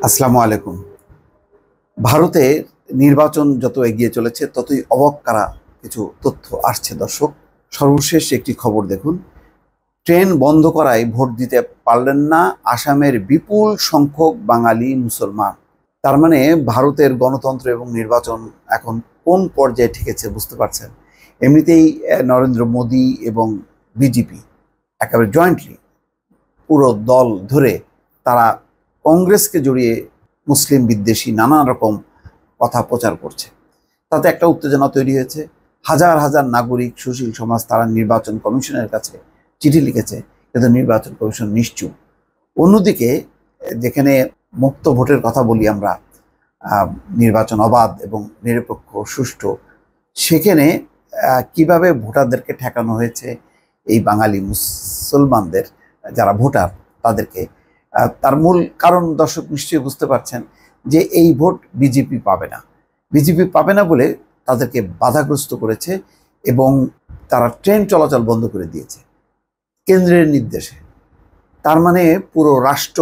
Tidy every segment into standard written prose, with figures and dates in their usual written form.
আসসালামু আলাইকুম। ভারতে নির্বাচন যত এগিয়ে চলেছে ততই অবাক করা কিছু তথ্য আসছে দর্শক। সর্বশেষ একটি খবর দেখুন। ট্রেন বন্ধ করায় ভোট দিতে পারলেন না আসামের বিপুল সংখ্যক বাঙালি মুসলমান। তার মানে ভারতের গণতন্ত্র এবং নির্বাচন এখন কোন পর্যায়ে ঠেকেছে বুঝতে পারছেন। এমনিতেই নরেন্দ্র মোদী এবং বিজেপি একেবারে জয়েন্টলি পুরো দল ধরে তারা কংগ্রেসকে জড়িয়ে মুসলিম বিদ্বেষী নানা রকম কথা প্রচার করছে। তাতে একটা উত্তেজনা তৈরি হয়েছে। হাজার হাজার নাগরিক, সুশীল সমাজ তারা নির্বাচন কমিশনের কাছে চিঠি লিখেছে, কিন্তু নির্বাচন কমিশন নিশ্চুপ। অন্যদিকে যেখানে মুক্ত ভোটের কথা বলি আমরা, নির্বাচন অবাধ এবং নিরপেক্ষ সুষ্ঠু, সেখানে কিভাবে ভোটারদেরকে ঠেকানো হয়েছে এই বাঙালি মুসলমানদের যারা ভোটার তাদেরকে, তার মূল কারণ দর্শক নিশ্চয়ই বুঝতে পারছেন যে এই ভোট বিজেপি পাবে না। বিজেপি পাবে না বলে তাদেরকে বাধাগ্রস্ত করেছে এবং তারা ট্রেন চলাচল বন্ধ করে দিয়েছে কেন্দ্রের নির্দেশে। তার মানে পুরো রাষ্ট্র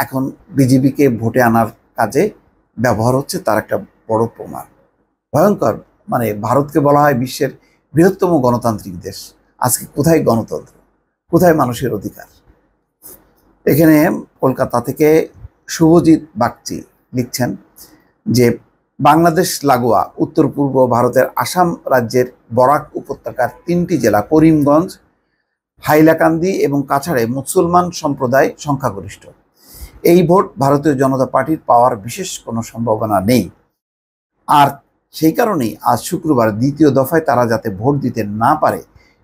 এখন বিজেপিকে ভোটে আনার কাজে ব্যবহার হচ্ছে, তার একটা বড় প্রমাণ। ভয়ঙ্কর। মানে ভারতকে বলা হয় বিশ্বের বৃহত্তম গণতান্ত্রিক দেশ। আজকে কোথায় গণতন্ত্র, কোথায় মানুষের অধিকার? এখানে কলকাতা থেকে শুভজিৎ বাগচি লিখছেন যে বাংলাদেশ লাগোয়া উত্তর পূর্ব ভারতের আসাম রাজ্যের বরাক উপত্যকার 3টি জেলা করিমগঞ্জ, হাইলাকান্দি এবং কাছাড়ে মুসলমান সম্প্রদায় সংখ্যাগরিষ্ঠ। এই ভোট ভারতীয় জনতা পার্টির পাওয়ার বিশেষ কোনো সম্ভাবনা নেই। আর সেই কারণেই আজ শুক্রবার দ্বিতীয় দফায় তারা যাতে ভোট দিতে না পারে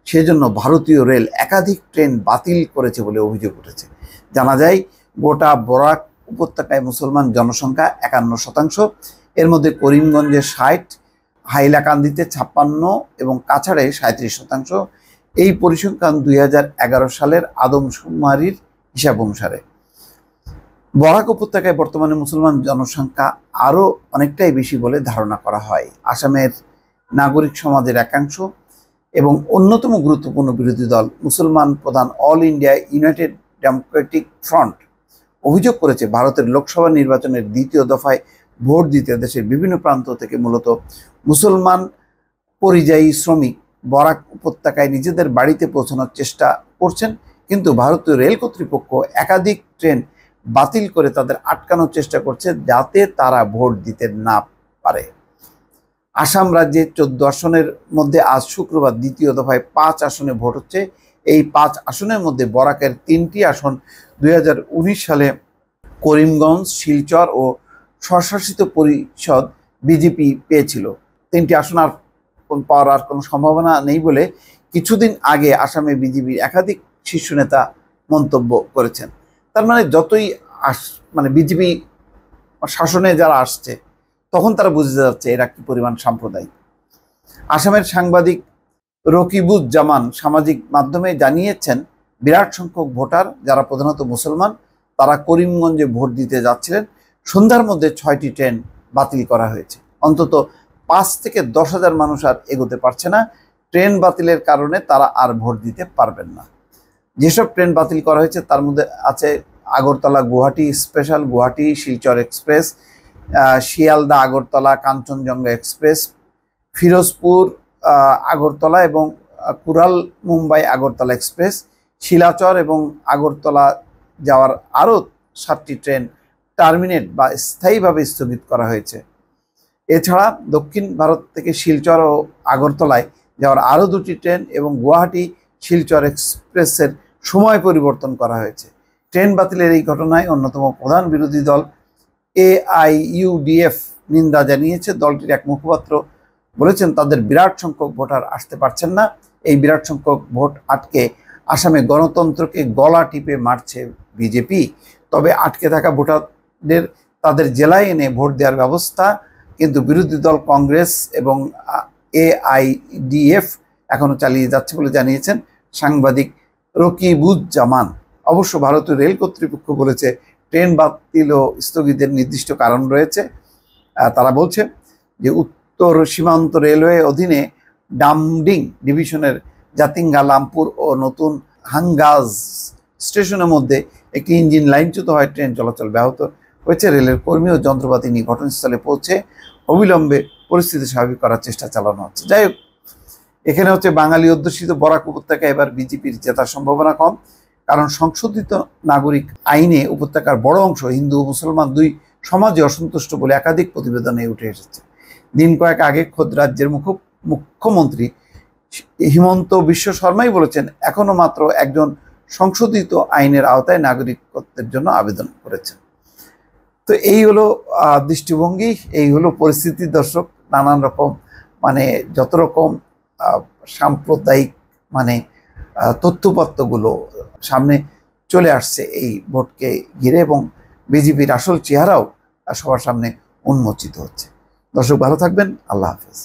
সেজন্য ভারতীয় রেল একাধিক ট্রেন বাতিল করেছে বলে অভিযোগ উঠেছে। জানা যায় গোটা বরাক উপত্যকায় মুসলমান জনসংখ্যা 51%, এর মধ্যে করিমগঞ্জে 60, হাইলাকান্দিতে 56 এবং কাছাড়ে 37%। এই পরিসংখ্যান 2011 সালের আদমশুমারির হিসাব অনুসারে। বরাক উপত্যকায় বর্তমানে মুসলমান জনসংখ্যা আরও অনেকটাই বেশি বলে ধারণা করা হয়। আসামের নাগরিক সমাজের একাংশ এবং অন্যতম গুরুত্বপূর্ণ বিরোধী দল মুসলমান প্রধান all India United Democratic front অভিযোগ করেছে ভারতের লোকসভা নির্বাচনের দ্বিতীয় দফায় ভোট দিতে দেশের বিভিন্ন প্রান্ত থেকে মূলত মুসলমান পরিযায়ী শ্রমিক বরাক উপত্যকায় নিজেদের বাড়িতে পৌঁছানোর চেষ্টা করছেন, কিন্তু ভারতীয় রেল কর্তৃপক্ষ একাধিক ট্রেন বাতিল করে তাদের আটকানোর চেষ্টা করছে যাতে তারা ভোট দিতে না পারে। আসাম রাজ্যে 14 আসনের মধ্যে আজ শুক্রবার দ্বিতীয় দফায় 5 আসনে ভোট হচ্ছে। এই 5 আসনের মধ্যে বরাকের 3টি আসন 2019 সালে করিমগঞ্জ, শিলচর ও স্বশাসিত পরিষদ বিজেপি পেয়েছিল। 3টি আসন আর পাওয়ার আর কোনো সম্ভাবনা নেই বলে কিছুদিন আগে আসামে বিজেপির একাধিক শীর্ষ নেতা মন্তব্য করেছেন। তার মানে যতই মানে বিজেপি শাসনে যারা আসছে তখন তারা বুঝে যাচ্ছে এরা কি পরিমাণ সাম্প্রদায়িক। আসামের সাংবাদিক রকিবুজ্জামান সামাজিক মাধ্যমে জানিয়েছেন বিরাট সংখ্যক ভোটার যারা প্রধানত মুসলমান তারা করিমগঞ্জে ভোট দিতে যাচ্ছিলেন। সন্ধ্যার মধ্যে 6টি ট্রেন বাতিল করা হয়েছে। অন্তত 5 থেকে 10,000 মানুষ আর এগোতে পারছে না। ট্রেন বাতিলের কারণে তারা আর ভোট দিতে পারবেন না। যেসব ট্রেন বাতিল করা হয়েছে তার মধ্যে আছে Agartala Guwahati special, Guwahati Silchar express, Sealdah Agartala Kanchenjunga express, Firozpur Agartala এবং কুরাল মুম্বাই আগরতলা এক্সপ্রেস। শিলাচর এবং আগরতলা যাওয়ার আরও 7টি ট্রেন টার্মিনেট বা স্থায়ীভাবে স্থগিত করা হয়েছে। এছাড়া দক্ষিণ ভারত থেকে শিলচর ও আগরতলায় যাওয়ার আরও 2টি ট্রেন এবং গুয়াহাটি শিলচর এক্সপ্রেসের সময় পরিবর্তন করা হয়েছে। ট্রেন বাতিলের এই ঘটনায় অন্যতম প্রধান বিরোধী দল AIUDF নিন্দা জানিয়েছে। দলটির এক মুখপাত্র বলেছেন তাদের বিরাট সংখ্যক ভোটার আসতে পারছেন না। এই বিরাট সংখ্যক ভোট আটকে আসামে গণতন্ত্রকে গলা টিপে মারছে বিজেপি। তবে আটকে থাকা ভোটারদের তাদের জেলায় এনে ভোট দেওয়ার ব্যবস্থা কিন্তু বিরোধী দল কংগ্রেস এবং AIUDF এখনো চালিয়ে যাচ্ছে বলে জানিয়েছেন সাংবাদিক রকিবুজ্জামান। অবশ্য ভারতীয় রেল কর্তৃপক্ষ বলেছে ট্রেন বাতিল ও স্থগিতের নির্দিষ্ট কারণ রয়েছে। তারা বলছে যে উত্তর সীমান্ত রেলওয়ে অধীনে ডামডিং ডিভিশনের জাতিঙ্গা, লামপুর ও নতুন হাঙ্গাজ স্টেশনের মধ্যে একটি ইঞ্জিন লাইনচ্যুত হয় ট্রেন চলাচল ব্যাহত হয়েছে। রেলের কর্মী ও যন্ত্রপাতি নিয়ে ঘটনাস্থলে পৌঁছে অবিলম্বে পরিস্থিতি স্বাভাবিক করার চেষ্টা চালানো হচ্ছে। যাই হোক, এখানে হচ্ছে বাঙালি অধ্যুষিত বরাক উপত্যকায় এবার বিজেপির জেতার সম্ভাবনা কম, কারণ সংশোধিত নাগরিক আইনে উপত্যকার বড় অংশ হিন্দু ও মুসলমান দুই সমাজে অসন্তুষ্ট বলে একাধিক প্রতিবেদনে উঠে এসেছে। দিন কয়েক আগে খোদ রাজ্যের মুখ্যমন্ত্রী হিমন্ত বিশ্ব শর্মাই বলেছেন এখনো মাত্র একজন সংশোধিত আইনের আওতায় নাগরিকত্বের জন্য আবেদন করেছেন। তো এই হলো দৃষ্টিভঙ্গি, এই হলো পরিস্থিতি দর্শক। নানান রকম যত রকম সাম্প্রদায়িক তথ্যপত্রগুলো সামনে চলে আসছে এই ভোটকে ঘিরে, এবং বিজেপির আসল চেহারাও সবার সামনে উন্মোচিত হচ্ছে। দর্শক ভালো থাকবেন, আল্লাহ হাফেজ।